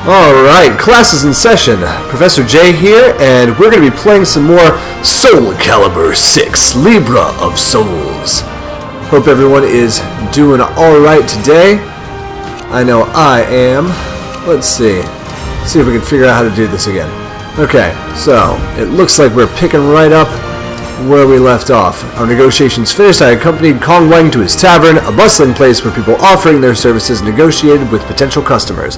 Alright, class is in session. Professor J here, and we're going to be playing some more SoulCalibur 6, Libra of Souls. Hope everyone is doing alright today. I know I am. Let's see. See if we can figure out how to do this again. Okay, so it looks like we're picking right up where we left off. Our negotiations finished. I accompanied Kong Wang to his tavern, a bustling place where people offering their services negotiated with potential customers.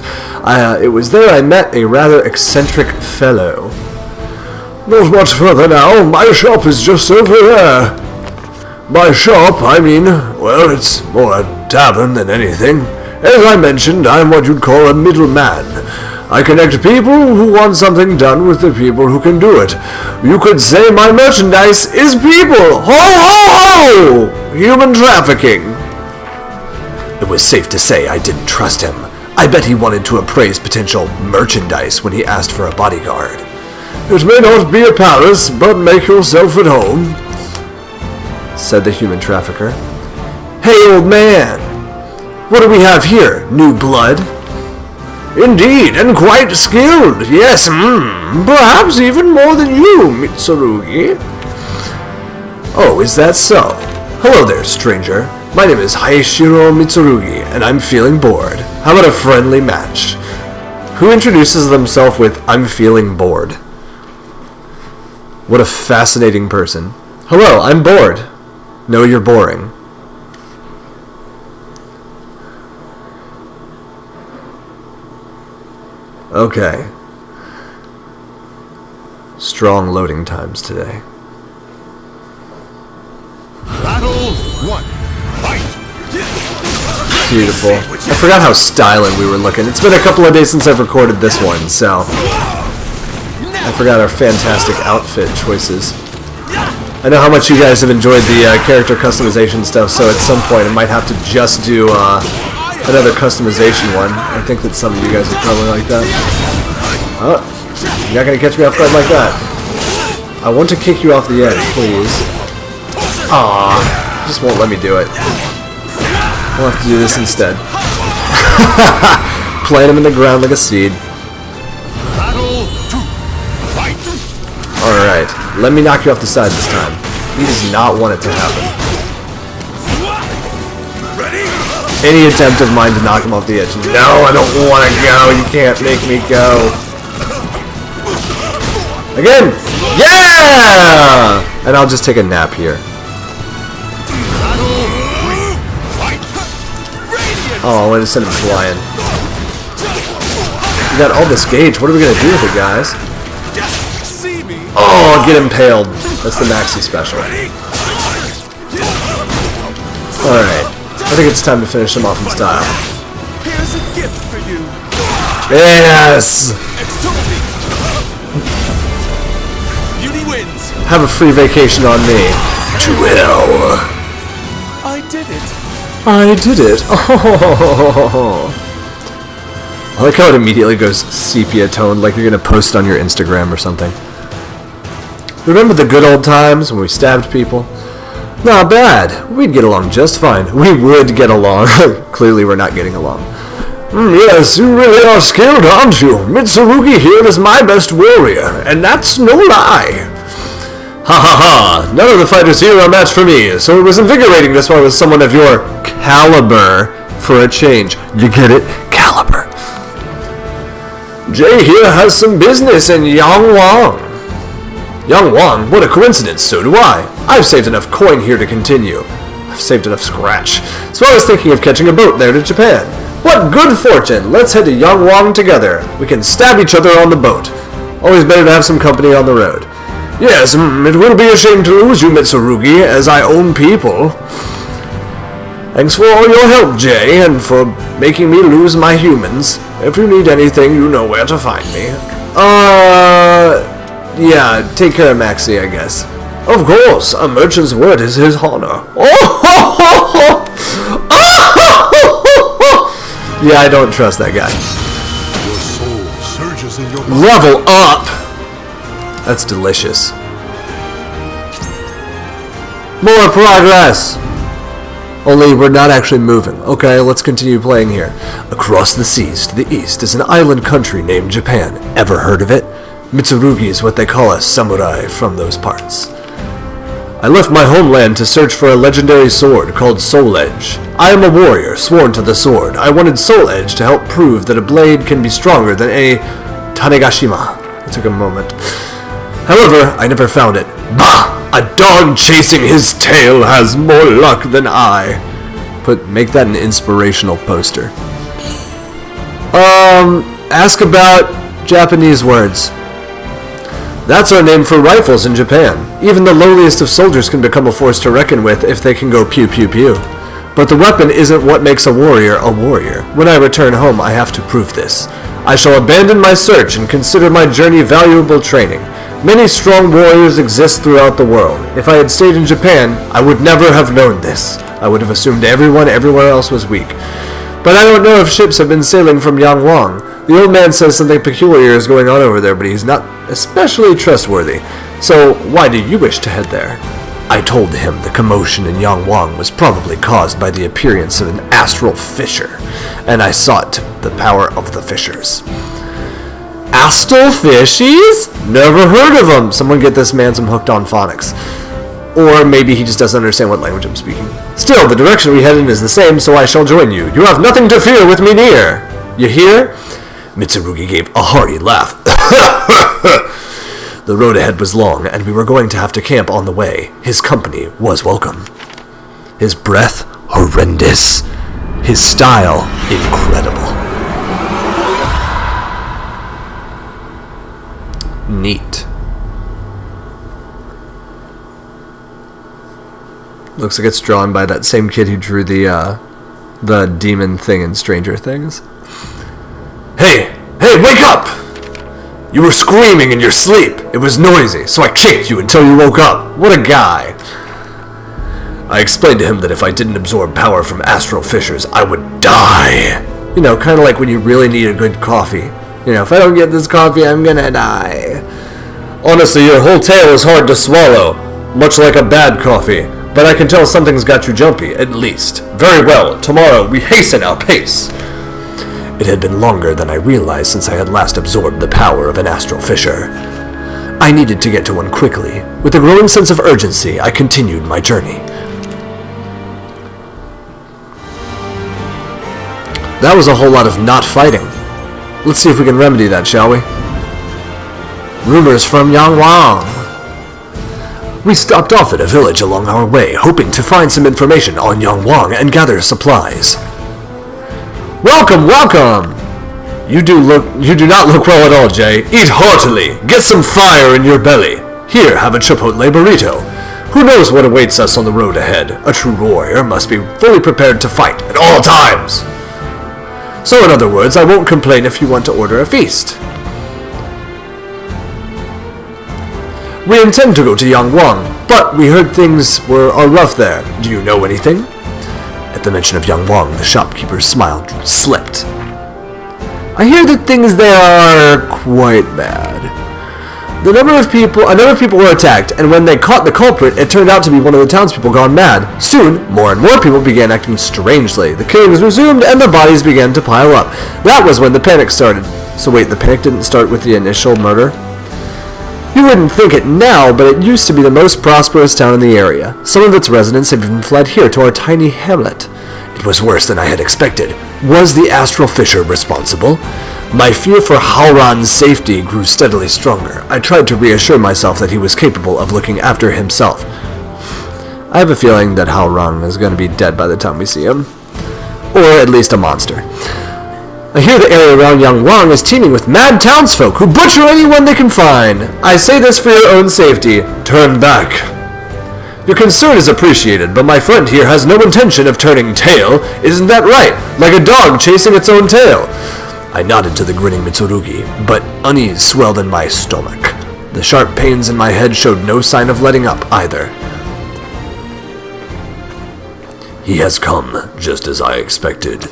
It was there I met a rather eccentric fellow. Not much further now. My shop is just over there. By shop, I mean, well, it's more a tavern than anything. As I mentioned, I'm what you'd call a middleman. I connect people who want something done with the people who can do it. You could say my merchandise is people! Ho ho ho! Human trafficking. It was safe to say I didn't trust him. I bet he wanted to appraise potential merchandise when he asked for a bodyguard. It may not be a palace, but make yourself at home, said the human trafficker. Hey, old man! What do we have here? New blood? Indeed, and quite skilled. Yes, perhaps even more than you, Mitsurugi. Oh, is that so? Hello there, stranger. My name is Haoyu Mitsurugi, and I'm feeling bored. How about a friendly match? Who introduces themselves with, I'm feeling bored? What a fascinating person. Hello, I'm bored. No, you're boring. Okay. Strong loading times today. Battle 1. Fight. Beautiful. I forgot how styling we were looking. It's been a couple of days since I've recorded this one, so I forgot our fantastic outfit choices. I know how much you guys have enjoyed the character customization stuff, so at some point I might have to just do another customization one. I think that some of you guys would probably like that. Oh, you're not going to catch me off guard like that. I want to kick you off the edge, please. Aww, just won't let me do it. I'll have to do this instead. Plant him in the ground like a seed. Alright, let me knock you off the side this time. He does not want it to happen. Any attempt of mine to knock him off the edge. No, I don't want to go. You can't make me go. Again! Yeah! And I'll just take a nap here. Oh, I want to send him flying. We got all this gauge. What are we going to do with it, guys? Oh, get impaled. That's the maxi special. Alright. I think it's time to finish him off in style. Here's a gift for you. Yes! Beauty wins. Have a free vacation on me. To hell. I did it. I did it. Oh. I like how it immediately goes sepia toned, like you're going to post on your Instagram or something. Remember the good old times when we stabbed people? Not bad. We'd get along just fine. We would get along. Clearly we're not getting along. Yes, you really are skilled, aren't you? Mitsurugi here is my best warrior, and that's no lie. Ha ha ha. None of the fighters here are a match for me, so it was invigorating to spar with someone of your caliber for a change. You get it? Caliber. Jay here has some business in Yangwang. Young Wang, what a coincidence, so do I. I've saved enough coin here to continue. I've saved enough scratch. So I was thinking of catching a boat there to Japan. What good fortune! Let's head to Young Wang together. We can stab each other on the boat. Always better to have some company on the road. Yes, it will be a shame to lose you, Mitsurugi, as I own people. Thanks for all your help, Jay, and for making me lose my humans. If you need anything, you know where to find me. Yeah, take care of Maxie, I guess. Of course, a merchant's word is his honor. Yeah, I don't trust that guy. Your soul surges in your Level up! That's delicious. More progress! Only we're not actually moving. Okay, let's continue playing here. Across the seas to the east is an island country named Japan. Ever heard of it? Mitsurugi is what they call a samurai from those parts. I left my homeland to search for a legendary sword called Soul Edge. I am a warrior, sworn to the sword. I wanted Soul Edge to help prove that a blade can be stronger than any Tanegashima. It took a moment. However, I never found it. Bah! A dog chasing his tail has more luck than I. Make that an inspirational poster. Ask about Japanese words. That's our name for rifles in Japan. Even the lowliest of soldiers can become a force to reckon with if they can go pew pew pew. But the weapon isn't what makes a warrior a warrior. When I return home, I have to prove this. I shall abandon my search and consider my journey valuable training. Many strong warriors exist throughout the world. If I had stayed in Japan, I would never have known this. I would have assumed everyone everywhere else was weak. But I don't know if ships have been sailing from Yangwang. The old man says something peculiar is going on over there, but he's not especially trustworthy. So why do you wish to head there? I told him the commotion in Yangwang was probably caused by the appearance of an astral fissure, and I sought the power of the fissures. Astral fishies? Never heard of them. Someone get this man some Hooked on Phonics. Or maybe he just doesn't understand what language I'm speaking. Still, the direction we head in is the same, so I shall join you. You have nothing to fear with me near. You hear? Mitsurugi gave a hearty laugh. The road ahead was long, and we were going to have to camp on the way. His company was welcome. His breath, horrendous. His style, incredible. Neat. Looks like it's drawn by that same kid who drew the demon thing in Stranger Things. Hey, wake up! You were screaming in your sleep. It was noisy, so I kicked you until you woke up. What a guy. I explained to him that if I didn't absorb power from astral fissures, I would die. You know, kind of like when you really need a good coffee. You know, if I don't get this coffee, I'm gonna die. Honestly, your whole tale is hard to swallow, much like a bad coffee. But I can tell something's got you jumpy, at least. Very well, tomorrow we hasten our pace. It had been longer than I realized since I had last absorbed the power of an astral fissure. I needed to get to one quickly. With a growing sense of urgency, I continued my journey. That was a whole lot of not fighting. Let's see if we can remedy that, shall we? Rumors from Yangwang. We stopped off at a village along our way, hoping to find some information on Yangwang and gather supplies. Welcome! You do not look well at all, Jay. Eat heartily. Get some fire in your belly. Here, have a chipotle burrito. Who knows what awaits us on the road ahead? A true warrior must be fully prepared to fight at all times. So in other words, I won't complain if you want to order a feast. We intend to go to Yangwang, but we heard things are rough there. Do you know anything? At the mention of Yangwang, the shopkeeper's smile slipped. I hear that things there are quite bad. A number of people were attacked, and when they caught the culprit, it turned out to be one of the townspeople gone mad. Soon, more and more people began acting strangely. The killings resumed, and the bodies began to pile up. That was when the panic started. So wait, the panic didn't start with the initial murder? You wouldn't think it now, but it used to be the most prosperous town in the area. Some of its residents have even fled here to our tiny hamlet. It was worse than I had expected. Was the astral fissure responsible? My fear for Haoran's safety grew steadily stronger. I tried to reassure myself that he was capable of looking after himself. I have a feeling that Haoran is going to be dead by the time we see him. Or at least a monster. I hear the area around Yangwang is teeming with mad townsfolk who butcher anyone they can find. I say this for your own safety. Turn back. Your concern is appreciated, but my friend here has no intention of turning tail. Isn't that right? Like a dog chasing its own tail. I nodded to the grinning Mitsurugi, but unease swelled in my stomach. The sharp pains in my head showed no sign of letting up either. He has come, just as I expected.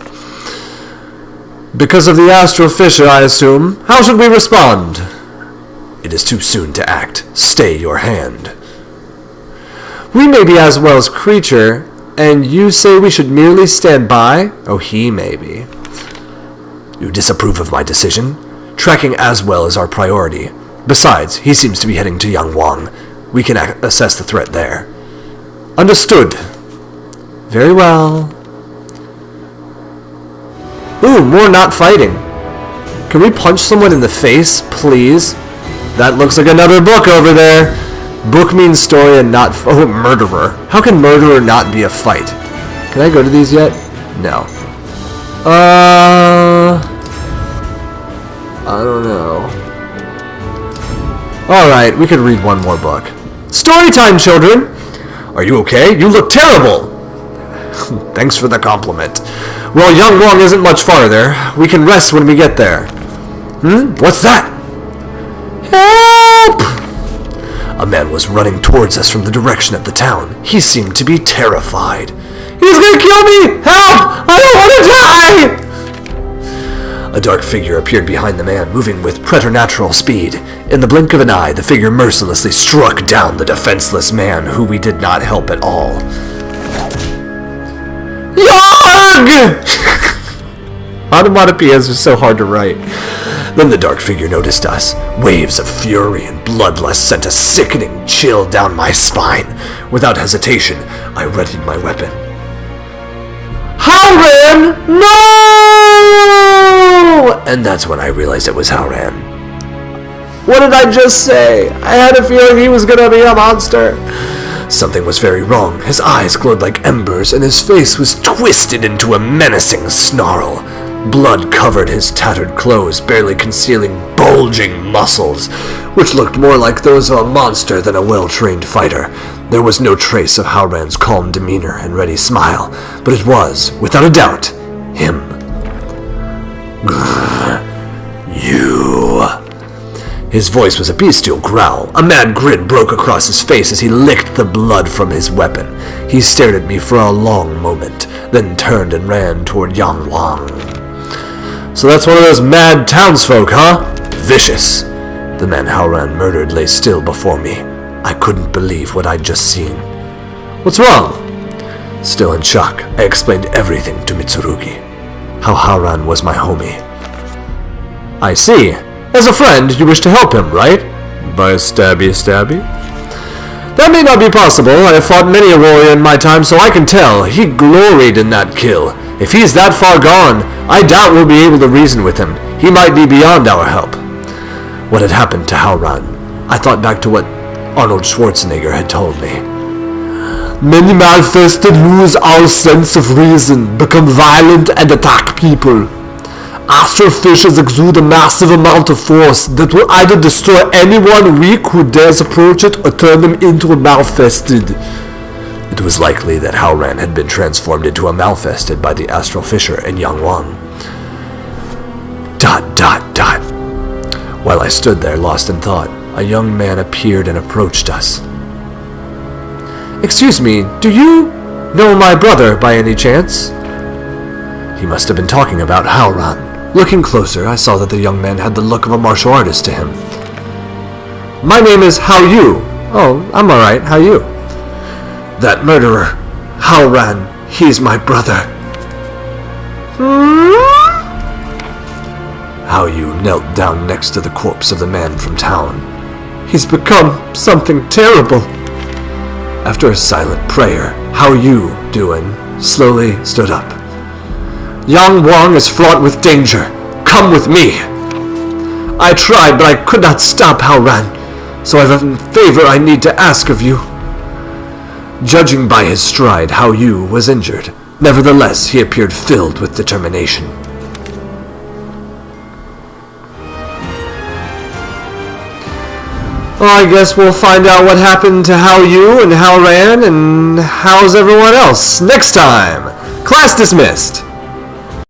Because of the astral fissure, I assume. How should we respond? It is too soon to act. Stay your hand. We may be Aswell's creature, And you say we should merely stand by? Oh, he maybe. You disapprove of my decision? Tracking Aswell is our priority. Besides, he seems to be heading to Yangwang. We can assess the threat there. Understood. Very well. Ooh, more not fighting. Can we punch someone in the face, please? That looks like another book over there. Book means story and not... Oh, murderer. How can murderer not be a fight? Can I go to these yet? No. I don't know. Alright, we could read one more book. Story time, children! Are you okay? You look terrible! Thanks for the compliment. Well, Yangwang isn't much farther. We can rest when we get there. What's that? Help! A man was running towards us from the direction of the town. He seemed to be terrified. He's gonna kill me! Help! I don't want to die! A dark figure appeared behind the man, moving with preternatural speed. In the blink of an eye, the figure mercilessly struck down the defenseless man, who we did not help at all. Yarg! Onomatopoeias are so hard to write. Then the dark figure noticed us. Waves of fury and bloodlust sent a sickening chill down my spine. Without hesitation, I readied my weapon. Howran! No! And that's when I realized it was Howran. What did I just say? I had a feeling he was gonna be a monster. Something was very wrong. His eyes glowed like embers, and his face was twisted into a menacing snarl. Blood covered his tattered clothes, barely concealing bulging muscles, which looked more like those of a monster than a well-trained fighter. There was no trace of Howran's calm demeanor and ready smile, but it was, without a doubt, him. You... His voice was a bestial growl. A mad grin broke across his face as he licked the blood from his weapon. He stared at me for a long moment, then turned and ran toward Yangwang. So that's one of those mad townsfolk, huh? Vicious. The man Howran murdered lay still before me. I couldn't believe what I'd just seen. What's wrong? Still in shock, I explained everything to Mitsurugi. How Howran was my homie. I see. As a friend, you wish to help him, right? By a stabby? That may not be possible. I have fought many a warrior in my time, so I can tell. He gloried in that kill. If he's that far gone, I doubt we'll be able to reason with him. He might be beyond our help. What had happened to Howran? I thought back to what Arnold Schwarzenegger had told me. Many malfested lose all sense of reason, become violent, and attack people. Astral fishes exude a massive amount of force that will either destroy anyone weak who dares approach it or turn them into a malfested. It was likely that Howran had been transformed into a malfested by the astral fisher in Yangwang. ... While I stood there lost in thought, a young man appeared and approached us. Excuse me, do you know my brother by any chance? He must have been talking about Howran. Looking closer, I saw that the young man had the look of a martial artist to him. My name is Haoyu. Oh, I'm alright, how are you? That murderer, Howran, he's my brother. Haoyu knelt down next to the corpse of the man from town. He's become something terrible. After a silent prayer, Haoyu, Doin, slowly stood up. Yangwang is fraught with danger. Come with me. I tried, but I could not stop Howran, so I have a favor I need to ask of you. Judging by his stride, Haoyu was injured. Nevertheless, he appeared filled with determination. Well, I guess we'll find out what happened to Haoyu and Howran and how's everyone else next time. Class dismissed.